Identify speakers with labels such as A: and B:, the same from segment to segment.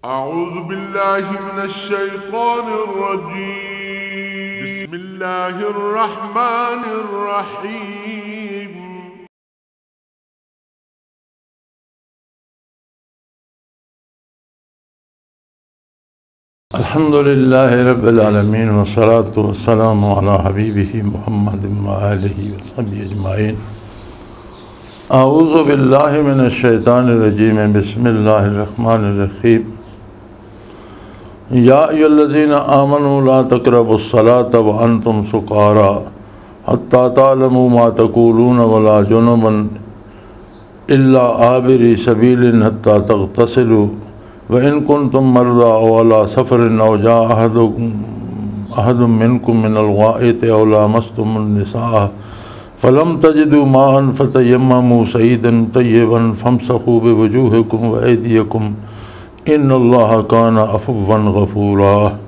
A: أعوذ بالله من الشيطان الرجيم بسم الله الرحمن الرحيم
B: الحمد لله رب العالمين والصلاة والسلام على حبيبه محمد وآله وصحبه أجمعين أعوذ بالله من الشيطان الرجيم بسم الله الرحمن الرحيم يا أيها الذين آمنوا لا تقربوا الصلاة وأنتم سكارى حتى تعلموا ما تقولون ولا جنبا إلا عابري سبيل حتى تغتسلوا وإن كنتم مرضى أو على سفر أو جاء أحد منكم من الغائط أو لامستم النساء فلم تجدوا ماء فتيمموا صعيدا طيبا فامسحوا بوجوهكم وأيديكم إن الله كان عفوا غفورا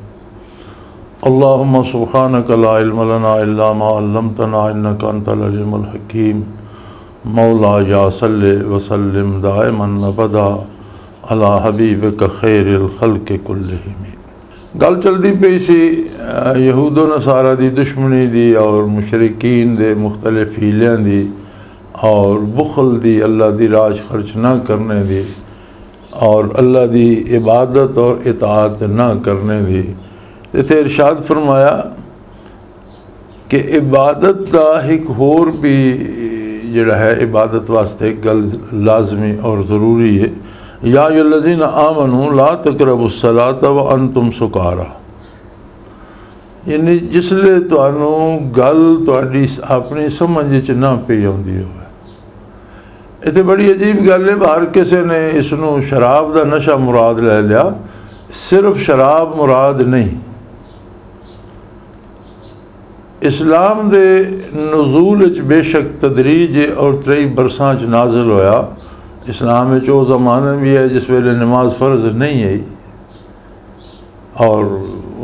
B: اللهم سبحانك لا علم لنا إلا ما علمتنا إنك أنت العليم الحكيم مولاي صل وسلم دائما أبدا अला हबीब का खैर खल्क कुल्लिहिम। गल चलती पई सी यहूदो नसारा दी दुश्मनी दी और मुशरिकीन दे मुख्तलिफ हीलियां दी और बुखल दी, अल्लाह दी राज खर्च ना करने दी और अल्लाह दी इबादत और इताअत ना करने दी। इत्थे इरशाद फरमाया कि इबादत का एक होर भी जिहड़ा है इबादत वास्ते एक गल लाजमी और ज़रूरी है। या अय्युहल्लज़ीना आमनू ला तक़रबुस्सलात व अंतुम सुकारा, यानी जिसले तुहानू गल तुहाडी अपनी समझ च ना पई आउंदी होवे। इत्थे बड़ी अजीब गल है, हर किसी ने इसनू शराब का नशा मुराद ले लिया। सिर्फ शराब मुराद नहीं, इस्लाम दे नज़ूल च बेशक तदरीज और 3 बरसां च नाज़िल होया। इस्लाम में वो ज़माना भी है जिस वेले नमाज फ़र्ज नहीं है और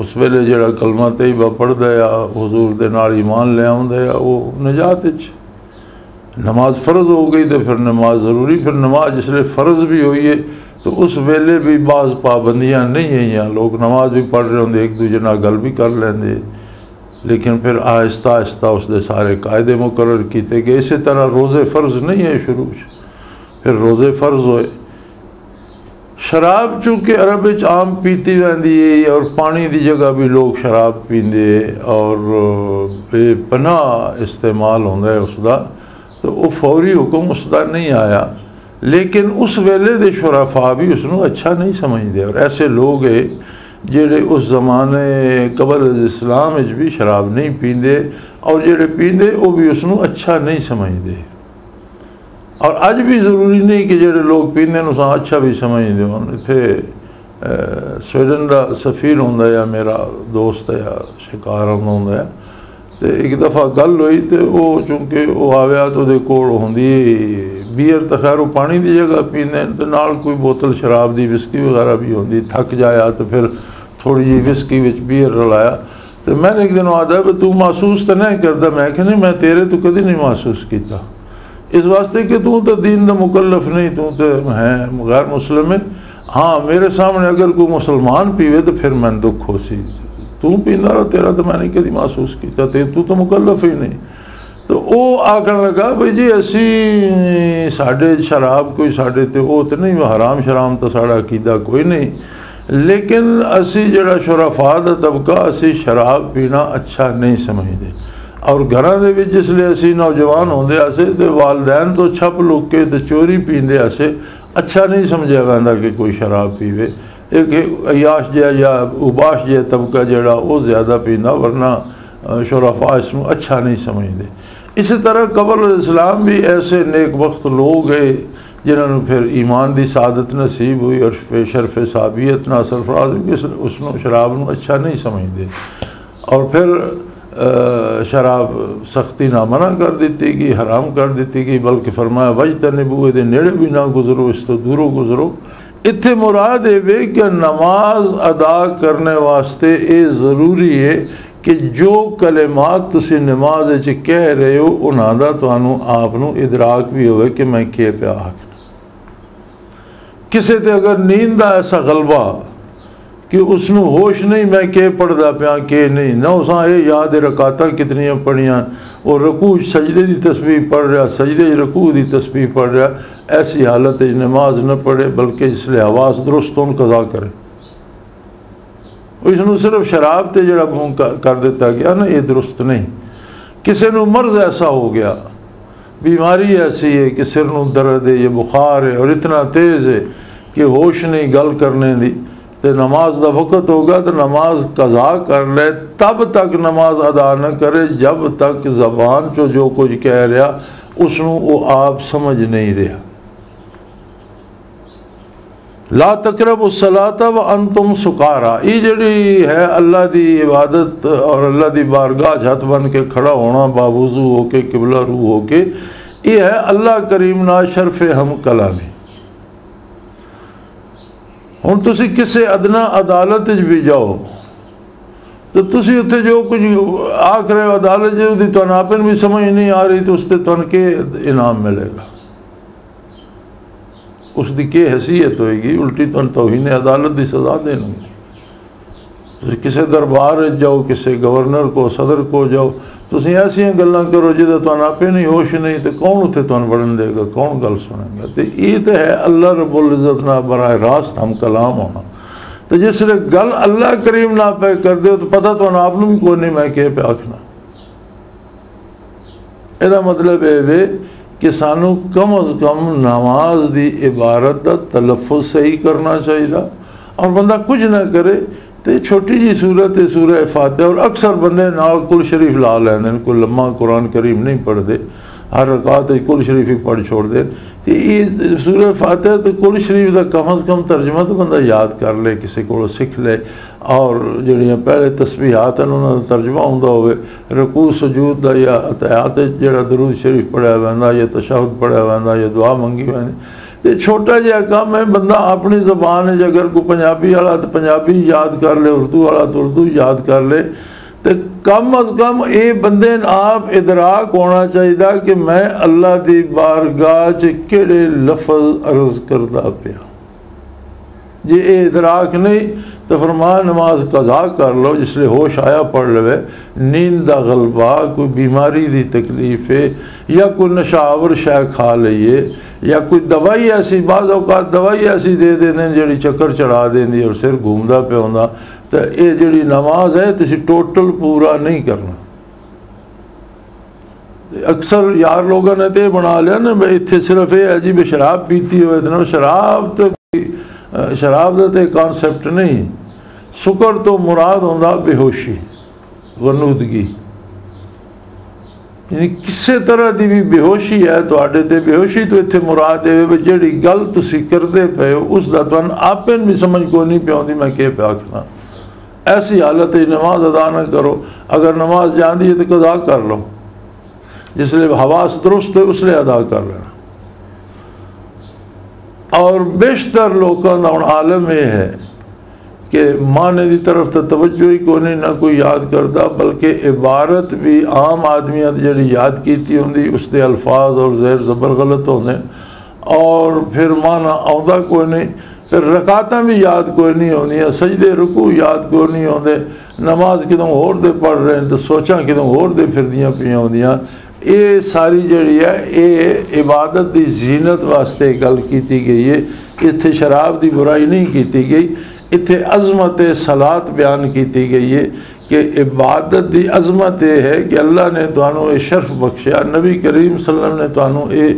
B: उस वेले जो कलमा तैयबा पढ़ता है हुजूर दे नाल ईमान ले आउंदा है वो निजात च। नमाज फ़र्ज हो गई तो फिर नमाज ज़रूरी, फिर नमाज जिसले फ़र्ज भी हुई है तो उस वेले भी बाज़ पाबंदियाँ नहीं है। लोग नमाज भी पढ़ रहे होंगे, एक दूजे नाल गल भी कर लेंगे, लेकिन फिर आहिस्ता आहिस्ता उसके सारे कायदे मुकर्रर किए गए। इसी तरह रोज़े फ़र्ज नहीं है शुरू फिर रोज़े फ़र्ज होए। शराब चूँकि अरब च आम पीती वैंदी है और पानी की जगह भी लोग शराब पींदे और बेपनाह इस्तेमाल होंदा है उसका, तो वो फौरी हुक्म उसका नहीं आया। लेकिन उस वेले दे शुराफा भी उसनू अच्छा नहीं समझते और ऐसे लोग है जेड़े उस ज़माने कबल इस्लाम भी शराब नहीं पींदे और जेड़े पींदे वो भी उसनू अच्छा नहीं समझते। और अज भी ज़रूरी नहीं कि जेडे लोग पींदे अच्छा भी समझते हो। इत्थे स्वीडन का सफ़ीर होंदा या मेरा दोस्त है या शिकार होंदा है, तो एक दफ़ा गल हुई तो वो चूँकि वो आया तो वो कोल होंदी बीयर, तो खैर वो पानी की जगह पींदे तो नाल कोई बोतल शराब की विस्की वगैरह भी होंदी। थक जाया तो फिर थोड़ी जी विस्की विच बीयर रलाया। तो मैंने एक दिन आदा भी तू महसूस तो नहीं करता? मैं कि नहीं, मैं तेरे तो कभी नहीं महसूस किया, इस वास्ते कि तू तो दीन का मुकल्लफ नहीं, तू तो है गैर मुस्लिम है। हाँ, मेरे सामने अगर कोई मुसलमान पीवे तो फिर मैं दुख हो सी, तू पींदा रहो, तेरा तो मैंने कभी महसूस किया, तू तो मुकल्लफ ही नहीं। तो वो आखन लगा भाई जी असी साढ़े शराब कोई साढ़े तो वो तो नहीं, हराम शराम तो साढ़ा अकीदा कोई नहीं, लेकिन असी जड़ा शुराफा दा तबका असी शराब पीना अच्छा नहीं समझते। और घरों के जिसले असी नौजवान होंदे आसे तो वालदैन तो छप लुक के तो चोरी पींदे आसे अच्छा नहीं समझा जाता कि कोई शराब पीवे। एक अयाश जहा या उबाश जहा तबका जड़ा वो ज़्यादा पींदा, वरना शुराफा इसमें अच्छा नहीं समझते। इसी तरह कबल इस्लाम भी ऐसे नेक वक्त लोग है जिन्होंने फिर ईमान की सादत नसीब हुई और शरफ साबियत ना सरफराज हुई, उसनों शराब में अच्छा नहीं समझते और फिर शराब सख्ती ना मना कर दी गई, हराम कर दी गई, बल्कि फरमाया वजतनिबू दे नेड़े भी ना गुजरो, इस तो दूरों गुजरो। इत्थे मुराद वे कि नमाज अदा करने वास्ते ये ज़रूरी है कि जो कलेमात तुसी नमाज च कह रहे हो उन्होंने तुहानू आप नू इदराक भी होवे कि मैं के पिया आखना। किसी ते अगर नींद का ऐसा गलबा कि उसनू होश नहीं मैं के पढ़दा पिया के नहीं ना, उस ये याद है रकाता कितनियां पढ़ियां और रकू सजदे की तस्बीह पढ़ रहा, सजदे रकू की तस्बीह पढ़ रहा, ऐसी हालत नमाज न पढ़े बल्कि इसलिए आवाज़ दुरुस्त होन कज़ा करे। इसनू सिर्फ शराब ते जड़ा मुँह कर दिता गया ना, ये दुरुस्त नहीं। किसी नू मर्ज ऐसा हो गया, बीमारी ऐसी है कि सिर नू दर्द है, ये बुखार है और इतना तेज़ है कि होश नहीं गल करने दी, तो नमाज का वक़्त होगा तो नमाज कज़ा कर ले, तब तक नमाज अदा न करे जब तक ज़बान चो जो कुछ कह रहा उसनू वो आप समझ नहीं रहा। ला तकरबु सलाता व अंतुम सुकारा, ये जड़ी है अल्लाह की इबादत और अल्लाह की बारगाह हथ बन के खड़ा होना बावुज़ू होके किबला रू होके, ये है अल्लाह करीम ना शरफ हम कलामी। हुण तुसी किसी अदना अदालत भी जाओ तो तुसी उत्थे जो कुछ आख रहे हो अदालत जी तुहानू आपन भी समझ नहीं आ रही तो उससे तुहानू के इनाम मिलेगा, उसकी के हैसीयत होएगी, उल्टी तुहानू तौहीन अदालत की सज़ा देंगे। तुसी किसी दरबार जाओ, किसी गवर्नर को सदर को जाओ, तुसी ऐसियां गल्लां करो जिहदा तुहानू आपे नहीं होश नहीं, तो कौन उत्थे तुहानू पढ़न देगा, कौन गल सुनेगा। तो ये तो है अल्लाह रब्बुल इज़्ज़त ना बराह रास्त हम कलाम होना। तो जिसले गल अल्लाह करीम ना पे कर दो तो पता तुहानू आपनू भी कोई नहीं मैं के पे आखना। इहदा मतलब ये कि सानू कम अज़ कम नमाज की इबारत का तलफ़ुज़ सही करना चाहिए, और बंदा कुछ ना करे तो छोटी जी सूरत है सूरह फातिहा, और अक्सर बंदे नाल कुल शरीफ ला लैंदे, कोई लम्मा कुरान करीम नहीं पढ़ते, हर रकात कुल शरीफ ही पढ़ छोड़ते। तो ये सूरह फातिहा तो कुल शरीफ का कम अज़ कम तर्जमा तो बंदा याद कर ले, किसी को सीख ले, और जड़ियाँ पहले तस्बीहात हैं उन्होंने तर्जमा होंदा होवे, रकू सजूद का या अतयात जड़ा दरूद शरीफ पढ़िया वैंदा या तशहुद पढ़िया वैंदा या दुआ मंगी वैंदी। ये छोटा जिहा काम है, बंदा अपनी ज़बान है अगर कोई पंजाबी वाला तो पंजाबी याद कर ले, उर्दू वाला तो उर्दू याद कर ले, तो कम अज़ कम ये बंदे आप इदराक होना चाहिए कि मैं अल्लाह की बारगाह च केड़े लफज अर्ज करदा पिया। जे ये इदराक नहीं तो फरमान नमाज कज़ा कर लो, जिसले होश आया पढ़ लवे, नींद का गलबा, कोई बीमारी की तकलीफ है या कोई नशावर शै खा लीए या कोई दवाई ऐसी, बाज़ औकात दवाई ऐसी दे देंगे जी चक्कर चढ़ा देंदी और सिर घूमता पे होंदा, तो ये जी नमाज है तुसी टोटल पूरा नहीं करना। अक्सर यार लोगों ने तो बना लिया ना भाई इतने सिर्फ ये है जी भी शराब पीती हो, इतना शराब तो शराब का तो कॉन्सैप्ट नहीं, सुकर तो मुराद होंदा बेहोशी गनूदगी, यानी किसी तरह की भी बेहोशी है तुहाडे ते, बेहोशी तो इत्थे मुराद है जिहड़ी गल तुसीं करदे पे हो उसका तुहानू आपन भी समझ को नहीं पे आउंदी मैं के पे आखना। ऐसी हालत है नमाज अदा न करो, अगर नमाज जाती है तो कज़ा कर लो, जिसले हवास दुरुस्त है उसले अदा कर लेना। और बेशतर लोगों का हुण आलम यह है कि माने की तरफ तो तवज्जो ही को नहीं, ना कोई याद करता, बल्कि इबारत भी आम आदमियां जी याद की होंगी, उसके अल्फाज और ज़हर ज़बर गलत होंगे, और फिर माना आउंदा कोई नहीं, फिर रकातां भी याद कोई नहीं होंदियां, सजदे रुकू याद कोई नहीं होंदे, नमाज कितों होर दे पढ़ रहे हैं तो सोचा कितों होर दे फिरदियां पियां होंदियां। ये सारी जी है ये इबादत की जीनत वास्ते गल की गई है, इत्थे शराब की बुराई नहीं की गई, इत्थे अज़मत सलात बयान की गई है कि इबादत की अज़मत यह है कि अल्लाह ने तुहानू ये शर्फ बख्शिया, नबी करीम सल्लल्लाहु अलैहि वसल्लम ने तुहानू ये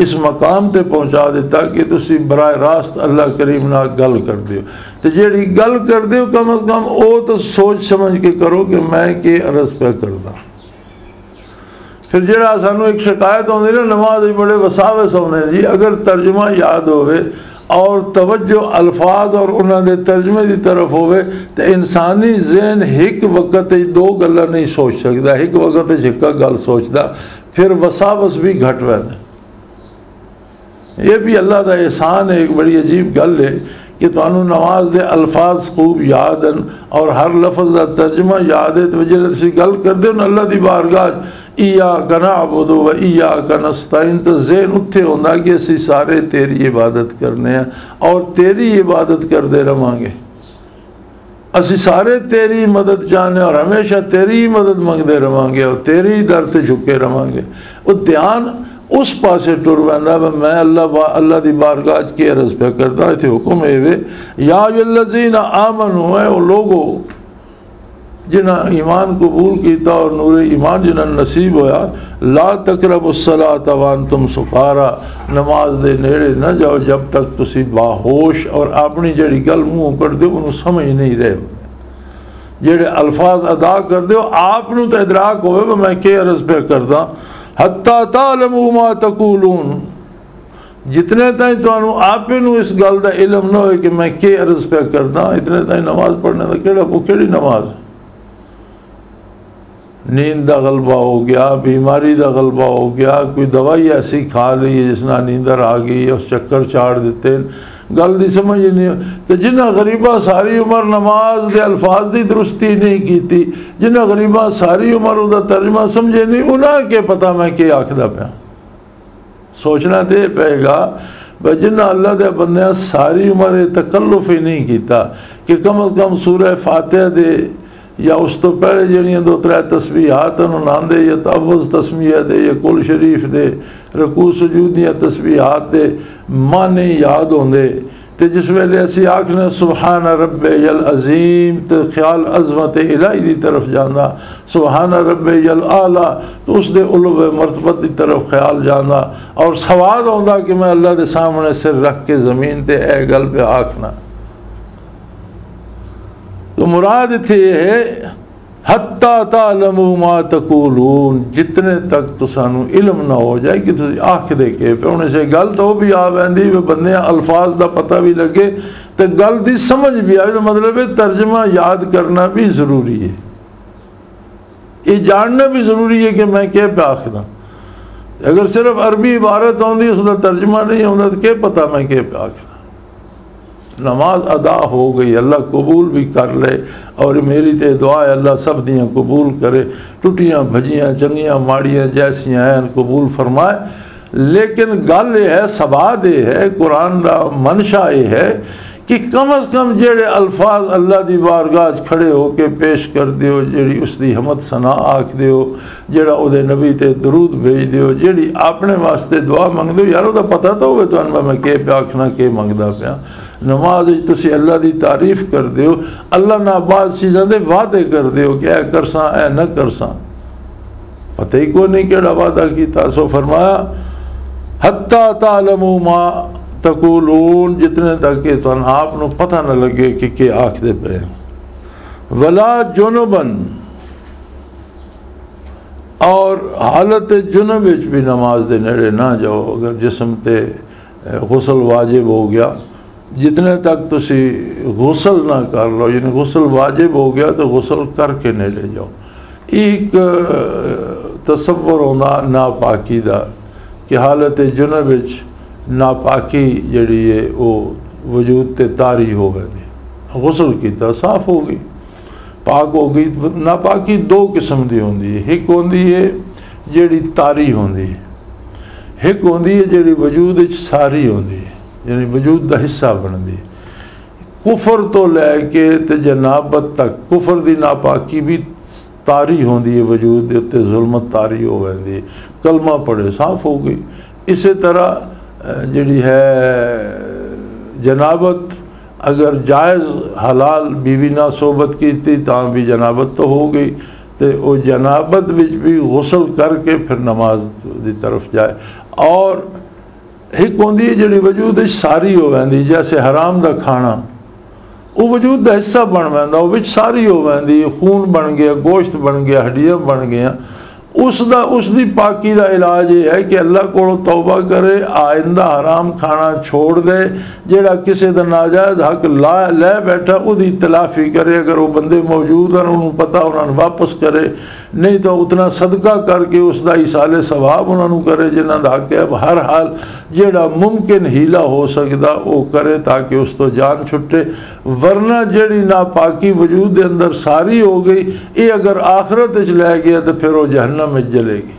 B: इस मकाम ते पहुँचा दिता कि तुसी बराह रास्त अल्लाह करीम नाल गल कर दियो, तो जिहड़ी गल कर दियो कम अज़ कम वो तो सोच समझ के करो कि मैं के अर्ज़ पे करदा। फिर जरा सानू एक शिकायत आती ना नमाज बड़े वसावे सौंदे जी, अगर तर्जुमा याद होवे और तवज्जो अल्फाज और उन्होंने तर्जमे की तरफ होवे तो इंसानी जहन एक वक्त दो गल्लां नहीं सोच सकता, एक वक्त एक गल सोचता, फिर वसावस भी घट वैदा। ये भी अल्लाह का एहसान है, एक बड़ी अजीब गल है कि तुहानू नमाज के अल्फाज खूब याद हैं और हर लफज का तर्जमा याद है, तो जो तुसीं गल करते हो ना अल्लाह की बारगाह इय्याका नअबुदु व इय्याका नस्तईन, तो ज़हन उत्थे होंदा कि असी सारे तेरी इबादत करने हैं और तेरी इबादत करते रवांगे। असी सारे तेरी मदद चाहने और हमेशा तेरी मदद मंगते रवांगे और तेरी दर ते झुके रवांगे। वो ध्यान उस पासे टुर पैंदा मैं अल्लाह दी बारगाह के अर्ज पे करदा। इत्थे हुक्म है या अय्युहल्लज़ीना आमनू, है वो लोगो जिन्हें ईमान कबूल किया और नूर ईमान जिन्हें नसीब होया, ला तक़रबुस्सलात व अंतुम सुकारा, नमाज दे नेड़े न जाओ जब तक तुसी बाहोश और अपनी जड़ी गल मुँह कर दो उन्होंने समझ नहीं रहे हो, जेड़े अल्फाज अदा कर दो आपनू तो इदराक होवे मैं के अर्ज पे करदा। हत्ता तालमू मा तकूलून, जितने ताई तुहानू आपे नू इस गल दा इल्म ना होए कि मैं के अर्ज पे करदा, इतने ताई नमाज पढ़ने का केड़ी नमाज। नींद का गलबा हो गया, बीमारी का गलबा हो गया, कोई दवाई ऐसी खा ली जिसना नींदर आ गई, उस चक्कर चाड़ दिते, गल की समझ नहीं। तो जिन्हें गरीबा सारी उम्र नमाज के अल्फाज की दुरुस्ती नहीं की, जिन्हें गरीबा सारी उम्र उसका तर्जमा समझे नहीं, उन्हें क्या पता मैं क्या आखदा पाया। सोचना तो यह पेगा भाई जिन्हें अल्लाह के बंदे सारी उम्र तकल्लुफ ही नहीं किया कि कम अज कम सूरह फातिहा दे या उस तो पहले जड़ियाँ 2-3 तस्बीहात आंदे या तअव्वुज़ तस्मीया दे या कुल शरीफ दे रकू सुजूद दियाँ तस्बीहात दे माने याद होंदे, तो जिस वेले असी आखने सुबहान रब्बियल अज़ीम तो ख्याल अज़मत इलाही की तरफ जाना, सुबहान रब्बियल आला तो उसके उलवे मरतबत की तरफ ख्याल जाना और सवाद होंदा कि मैं अल्लाह के सामने सिर रख के ज़मीन ते ए गल पे आखना। तो मुराद इत्थे है हत्ता तालमू मा तकूलून, जितने तक तो सानू इल्म ना हो जाए कि तुम आखदे के पे होने से गल तो भी आ पैंदी वे बंदे अल्फाज का पता भी लगे तो गल की समझ भी आए। तो मतलब है तर्जमा याद करना भी ज़रूरी है, ये जानना भी ज़रूरी है कि मैं क्या पे आखदा। अगर सिर्फ अरबी इबारत आती उसका तर्जमा नहीं आता तो क्या पता मैं क्या पे आखदा। नमाज अदा हो गई, अल्लाह कबूल भी कर ले और मेरी तो दुआ है अल्लाह सब दियाँ कबूल करे, टुटियाँ भजियाँ चंगियाँ माड़ियाँ जैसियाँ हैं कबूल फरमाए। लेकिन गल ये है, सवाद ये है, कुरान का मनशा ये है कि कम अज़ कम जेड़े अल्फाज अल्लाह की बारगाह खड़े होके पेश कर दियो, जेड़ी उसकी हमद सना आख दियो, जेड़ा उहदे नबी ते दरूद भेज दियो, जेड़ी अपने वास्ते दुआ मंग दियो। यार उसका पता तो होवे तुहानू मैं के पे आखना के मंगदा पिया। नमाज तुसी अल्लाह की तारीफ कर दियो, अल्लाह ना बाद चीज़ों के वादे कर दियो कि ऐ करसा ऐ न करसा, पता ही को नहीं केड़ा वादा किया। सो फरमाया हत्ता तालमू मा तकूलून, जितने तक कि तुहानू आप नू पता न लगे कि आखदे पे। वला जुनुबन, और हालत जुनब विच भी नमाज दे नेड़े ना जाओ। अगर जिस्म ते गुसल वाजिब हो गया, जितने तक तुसी गुसल ना कर लो, यानी गुसल वाजिब हो गया तो गुसल करके नेड़े जाओ। एक तसव्वुर होंदा नापाकी दा कि हालत जुनब विच नापाकी जड़ी है वो वजूद ते तारी हो गई, गुसल किया साफ हो गई पाक हो गई। नापाकी 2 किस्म की होंदी है, एक होंदी है जड़ी तारी होंदी है, एक होंदी है जड़ी वजूद विच सारी होंदी है, यानी वजूद का हिस्सा बनती है। कुफर तो लैके ते जनाबत तक कुफर की नापाकी भी तारी होंदी है, वजूद के उत्ते जुल्मत तारी हो जाती है, कलमा पढ़े साफ हो गई। इस तरह जिहड़ी है जनाबत, अगर जायज़ हलाल बीवी ना सोबत की थी तो भी जनाबत तो हो गई, तो वो जनाबत विच भी गुसल करके फिर नमाज की तरफ जाए। और एक होंदी है जिहड़ी वजूद सारी हो जाती, जैसे हराम का खाना वो वजूद का हिस्सा बन पैंदा, वो विच सारी हो जाती, खून बन गया, गोश्त बन गया, हड्डियाँ बन गया। उसकी पाकी का इलाज ये है कि अल्लाह को तौबा करे, आइंदा हराम खाना छोड़ दे, जेड़ा किसी का नाजायज़ हक लै बैठा उसकी तलाफी करे। अगर वो बंदे मौजूद हैं उन्होंने पता उन्होंने वापस करे, नहीं तो उतना सदका करके उसका इसाले सवाब उन्होंने करे जिन्हों का हक है। हर हाल जेड़ा मुमकिन हीला हो सकता वो करे ताकि उस तो जान छुटे, वरना जेड़ी नापाकी वजूद के अंदर सारी हो गई, ये अगर आखरत लै गया तो फिर वो जहन्नम में जलेगी।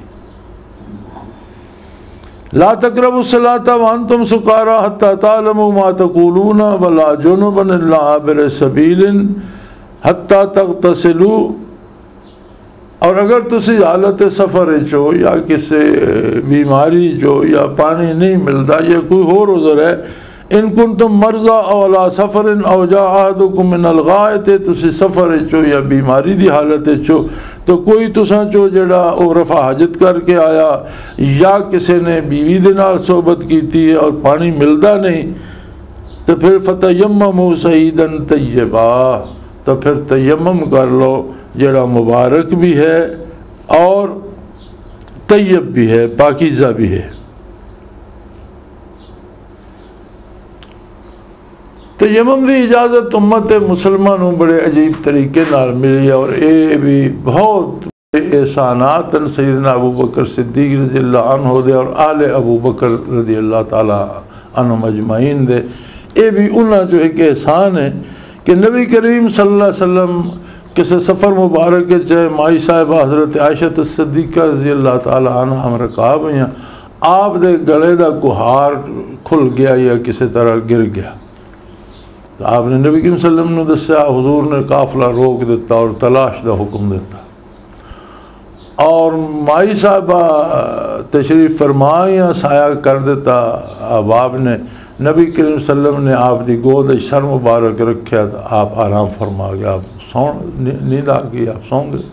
B: ला तक़रबु सलाता व अंतुम सुकारा हत्ता तालमू मा तक़ूलून वला जुनुबन इल्ला आबिर सबीलिन हत्ता तग़तसिलू। और अगर तुसी हालत सफ़र चो या किसी बीमारी चो या पानी नहीं मिलता या कोई होर उज़र है, इन कुंतुम मर्ज़ा औला सफ़रिन औ जाअ अहदुकुम मिनल गायत, तुसी सफ़र चो या बीमारी दी हालत चो तो कोई तुसा चो जड़ा वो रफा हाजत करके आया या किसी ने बीवी दे नाल सोबत की है और पानी मिलता नहीं, तो फिर फतयम्ममू सईदन तय्यबा, तो फिर तयम्मम कर लो जड़ा मुबारक भी है और तय्यब भी है, पाकीज़ा भी है। तयम्मुम की इजाज़त उम्मत मुसलमानों बड़े अजीब तरीके नाल मिली और ये भी बहुत एहसानात सैयदना अबू बकर सिद्दीक रज़ी अल्लाह अन्हु दे और आले अबू बकर रज़ी अल्लाह ताला अन्हुम अजमाइन दे। ये भी उन्हें जो एक एहसान है कि नबी करीम सल्लल्लाहु अलैहि वसल्लम किसी सफ़र मुबारक चाहे माई साहिब हज़रत आयशा सिद्दीक़ा रज़ी अल्लाह ताला अन्हा रकाब हुई, आप दे गले का कुहार खुल गया या किसी तरह गिर गया, तो आपने नबी करीम सल्लल्लाहु अलैहि वसल्लम ने दस्या, हुजूर ने काफिला रोक दिता और तलाश का हुक्म दिता। और माई साहबा तशरीफ़ फरमाया साया कर दिता, अब आपने नबी करीम सल्लल्लाहु अलैहि वसल्लम ने आपकी गोद सर मुबारक रखा तो आप आराम फरमा गया, आप सौ नींद आ गई, आप सौ गए।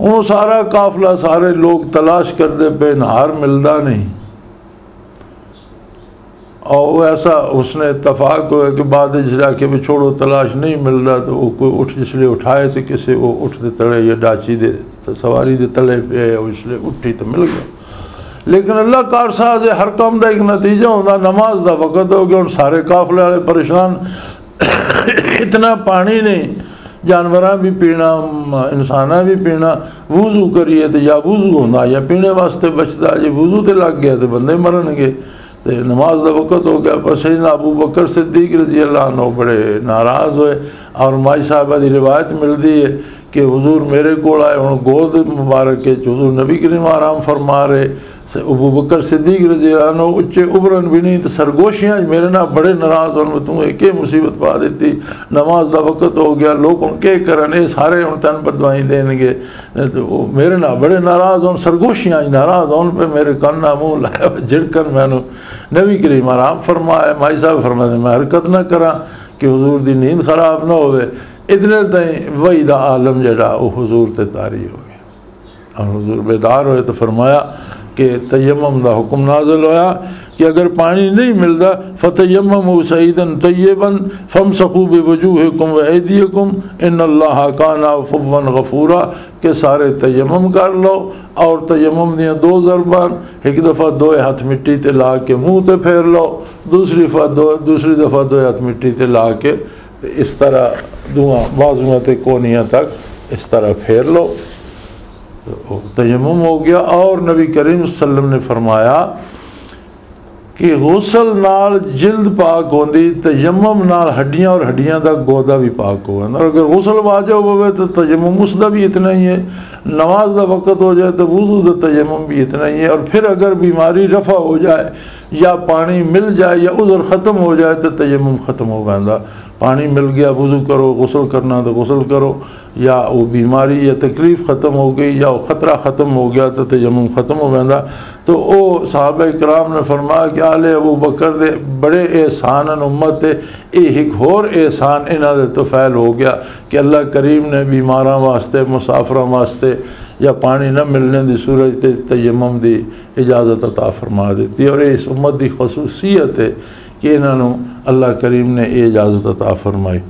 B: वो सारा काफिला सारे लोग तलाश करते पे, नहार मिलता नहीं, और ऐसा उसने इतफाक हुआ कि बाद जाके भी छोड़ो तलाश नहीं मिल रहा, तो वो कोई उठ जिसलिए उठाए तो किसी वो उठते तले या डाची दे तो सवारी दे तले पे इसलिए उठी तो मिल गया। लेकिन अल्लाह कार साज हर काम का एक नतीजा होता, नमाज का वक़्त हो गया, और सारे काफिले वाले परेशान, इतना पानी नहीं, जानवर भी पीना इंसाना भी पीना, वुजू करिए तो या वुजू होता या पीने वास्ते बचता, जो वुजू तो लग गया तो बंदे मरनगे, तो नमाज का वक़्त हो गया। पर सैयदना अबू बकर सिद्दीक रज़ी अल्लाह अन्हु बड़े नाराज़ हुए और माई साहबा की रिवायत मिलती है कि हुजूर मेरे को आए, हम गोद मुबारक के हुजूर नबी करीम आराम फरमा रहे, अबू बकर सिद्दीक रज़ी अल्लाह अन्हु उच्चे उभरन भी नहीं तो सरगोशियाँ मेरे ना बड़े नाराज़ होने, तू एक मुसीबत पा दी, नमाज का वक़्त हो गया, लोग हम के करन, ये सारे हम तेन पर दवाई देंगे, तो मेरे ना बड़े नाराज़ होन, सरगोशियाँ नाराज़ होने पे मेरे कन्ना मुँह लाया झिड़कन, मैनू नबी करीम आराम फरमाया, माई साहब फरमाते मैं हरकत ना करा कि हुजूर की नींद खराब ना हो। इतने ताईं वही का आलम जड़ा वो हुजूर ते तारी हो गया और हुजूर बेदार होए तो फरमाया कि तयम्मुम का हुक्म नाज़िल होया कि अगर पानी नहीं मिलता फ़तयम्ममू सईदन तय्यबन फमसखू बिवजूहिकुम व ऐदियकुम इन्नल्लाह काना अफ़ुव्वन गफ़ूरा, के सारे तयम्मुम कर लो और तयम्मुम दियाँ दो ज़रबान, एक दफ़ा दो हाथ मिट्टी ते ला के मुँह ते फेर लो, दूसरी दफ़ा दो हाथ मिट्टी ते ला के इस तरह दुआ बाजुओं ते कोनियाँ तक इस तरह फेर लो, तो तयम्मुम हो गया। और नबी करीम सल्लल्लाहु अलैहि वसल्लम ने फरमाया कि गुसल नाल जिल्द पाक होंदी, तयम्मुम नाल हड्डियां और हड्डियां का गोदा भी पाक हो, और अगर गुसल वाजिब होवे तो तयम्मुम उसका भी इतना ही है, नमाज का वक़्त हो जाए तो वुज़ू का तयम्मुम भी इतना ही है, और फिर अगर बीमारी रफ़ा हो जाए या पानी मिल जाए या उज़र ख़त्म हो जाए तो तयम्मुम ख़त्म हो जाता। पानी मिल गया वुज़ू करो, गुसल करना तो गुसल करो, या वो बीमारी या तकलीफ़ ख़त्म हो गई या वो ख़तरा ख़त्म हो गया तो तयम्मुम ख़त्म हो जाता। तो वो सहाबा कराम ने फरमाया कि आले अबू बकर दे बड़े एहसान उम्मत है, एक होर एहसान इन्हां दे तो फैल हो गया कि अल्लाह करीम ने बीमारां वास्ते मुसाफिरां वास्ते या पानी न मिलने की सूरत ते तयम्मुम की इजाज़त अता फरमा दी, और इस उम्मत की खसूसियत है कि इन्हों अल्लाह करीम ने ये इजाज़त अता फरमाई।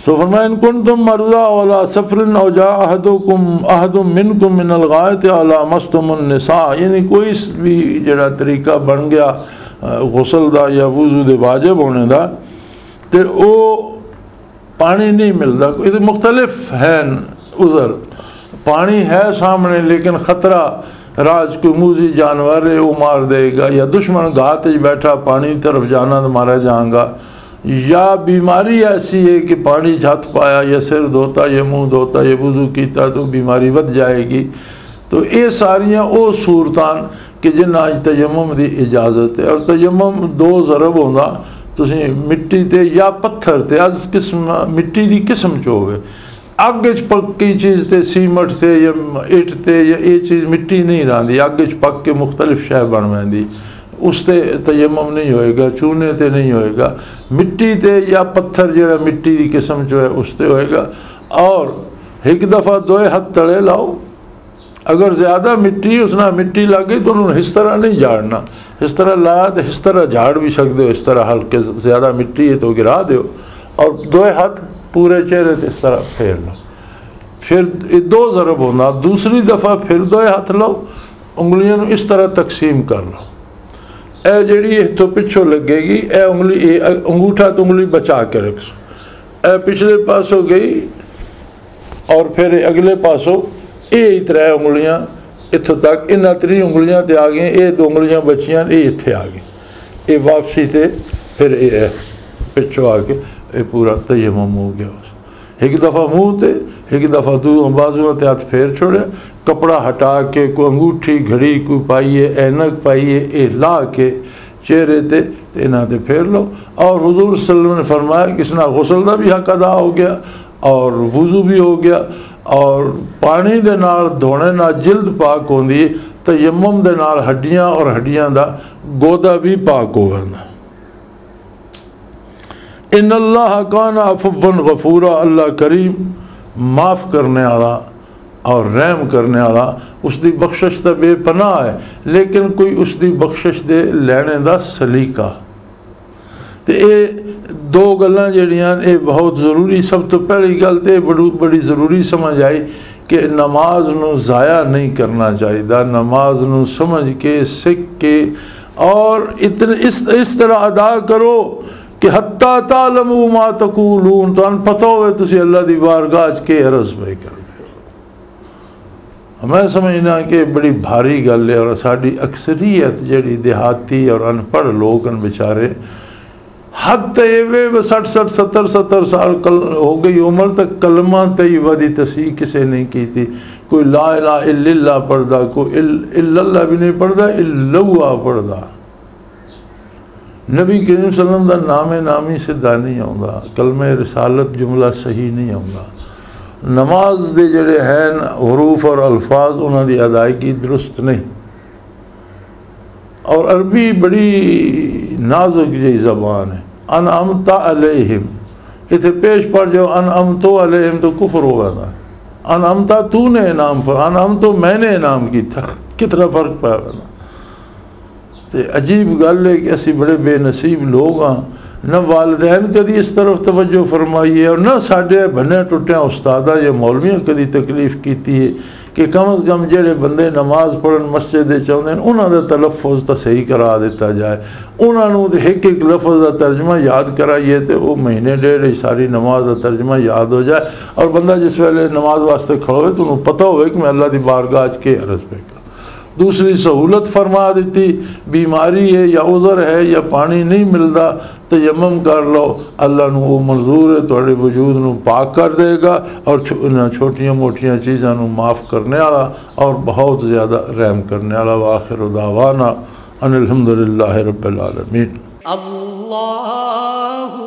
B: सो फरमाया इन कुंतुम मर्ज़ा अला सफ़रिन औ जाअ अहदुम मिनकुम मिनल गायत अला मस्तुमुन निसा, यानी कोई भी जड़ा तरीका बन गया गुसल दा या वुज़ू दे वाजिब होने का, तो वो पानी नहीं मिलता, ये मुख्तलिफ है उधर पानी है सामने लेकिन ख़तरा, राज कोई मूजी जानवर है वो मार देगा, या दुश्मन घात बैठा पानी तरफ जाना तो मारा जाऊंगा, या बीमारी ऐसी है कि पानी छत पाया या सिर धोता या मुंह धोता या वुज़ू किया तो बीमारी बढ़ जाएगी। तो ये सारियां वो सूरतां कि जिन्हां तयम्मुम की इजाज़त है। और तयम्मुम दो ज़रब होंदा, तुसीं मिट्टी ते या पत्थर ते, अज किस्म मिट्टी की किस्म च होवे, अग च पक्की चीज़ ते सीमट ते या इट ते या ये चीज़ मिट्टी नहीं रही, अग च पक के मुख्तलिफ शय बन वैंदी, उस ते तयम्मुम नहीं होएगा, चूने ते नहीं होएगा, मिट्टी ते या पत्थर जो मिट्टी की किस्म जो है उस ते होएगा। और एक दफ़ा दोए हाथ तले लाओ, अगर ज़्यादा मिट्टी उसना मिट्टी लग गई तो उन्होंने इस तरह नहीं झाड़ना, इस तरह लाया तो इस तरह झाड़ भी सकते हो, इस तरह हल्के ज़्यादा मिट्टी है तो गिरा दो, और दोए हाथ पूरे चेहरे से इस तरह फेर लो, फिर दो ज़रब होना। दूसरी दफ़ा फिर दोए हाथ लो, उंगलियों इस तरह तकसीम कर लो, ए जी तो पिछों लगेगी, ए उंगली अंगूठा तो उंगली बचा के रख सो, ए पिछले पासों गई और फिर अगले पासों ये त्रै उंगलियां इतों तक, इन्होंने 3 उंगलियां ते आ गई, ये 2 उंगलियां बचियां ये इत्थे आ गई, ये वापसी ते फिर ये पिछों आके ये पूरा तयम्मुम हो गया। एक दफ़ा मुँह ते, एक दफ़ा बाजुओं ते हाथ फेर छोड़े, कपड़ा हटा के कोई अंगूठी घड़ी कोई पाइए, ऐनक पाइए, ये ला के चेहरे ते इन्हां ते फेर लो। और हुजूर सल्लल्लाहु अलैहि वसल्लम ने फरमाया कि इसना गुस्ल का भी हक अदा हो गया और वुज़ू भी हो गया, और पानी दे नाल धोने नाल जिल्द पाक होंदी है, तयम्मुम दे नाल हड्डियां और हड्डियां दा गोदा भी पाक हो जाता। इन्नल्लाह काना अफ़व्वन गफूरा, अल्लाह करीम माफ़ करने वाला और रहम करने वाला, उसकी बख्शिश तो बेपनाह है, लेकिन कोई उसकी बख्शिश दे लैने का सलीका। तो ये दो गल्लां जिहड़ियां ये बहुत ज़रूरी, सब तो पहली गल तो बड़ी ज़रूरी समझ आई कि नमाज नूं ज़ाया नहीं करना चाहिए, नमाज नूं समझ के सीख के और इतने इस तरह अदा करो कि हत्ता तालमू मा तकूलून, तुहानूं पता होवे तुसीं अल्लाह दी बारगाह च के अर्ज़ पे करदे हो। मैं समझना कि बड़ी भारी गल है, और साडी अक्सरियत जिहड़ी देहाती और अनपढ़ लोग हैं बेचारे, हद तयवे 60-70 साल हो गई उम्र तक कलमा तय्यबा दी तस्हीह किसी नहीं की थी। कोई ला इलाहा इल्लल्लाह पढ़दा, कोई इल्लल्लाह भी नहीं पढ़दा, इल्लल्लाह पढ़दा। नबी करीम सल्लल्लाहु अलैहि वसल्लम दा नामे नामी सिद्धा नहीं आउंदा, कलमे रिसालत जुमला सही नहीं आउंदा। नमाज दे जिहड़े हैं हुरूफ और अल्फाज उन्हां दी अदायगी दुरुस्त नहीं, और अरबी बड़ी नाजुक जी ज़बान है। अनअमता अलैहिम, इतने पेश पढ़ जाओ अनअमतो अलैहिम तो कुफ्र होगा ना, अनअमता तूने इनाम, अनअमतो मैंने इनाम किया, कितना फ़र्क पाया ना। तो अजीब गल है कि असी बड़े बेनसीब लोग हाँ, न वालदैन कभी इस तरफ तवज्जो फरमाई है, और न साढ़े बने टुटिया उस्तादा या मौलवियों कभी तकलीफ की है कि कम अज़ कम जेडे बंदे नमाज पढ़न मस्जिद चाहते हैं उन्होंने तलफ़ुज़ तो सही करा दिता जाए, उन्होंने एक एक लफ्ज़ का तर्जमा याद कराइए तो वो महीने डेढ़ सारी नमाज का तर्जमा याद हो जाए, और बंदा जिस वेले नमाज वास्ते खड़ोए तो उन्होंने पता हो कि मैं अल्लाह की बारगाह के अर्ज़ पे कर। दूसरी सहूलत फरमा दी, बीमारी है या उज़र है या पानी नहीं मिलता, तयम्मुम कर लो, अल्लाह नू वो मंजूर है, थोड़े वजूद नू पाक कर देगा और छोटियां मोटियां चीज़ों नू माफ़ करने वाला और बहुत ज़्यादा रहम करने वाला। वाखिर दावाना अनिल हम्दुलिल्लाहि रब्बिल आलमीन।
C: अल्लाहु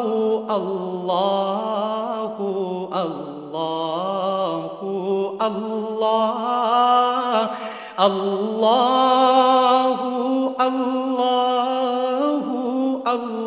C: अल्लाहु अल्लाहु अल्लाह अल्लाहु अल्लाहु अल्लाह।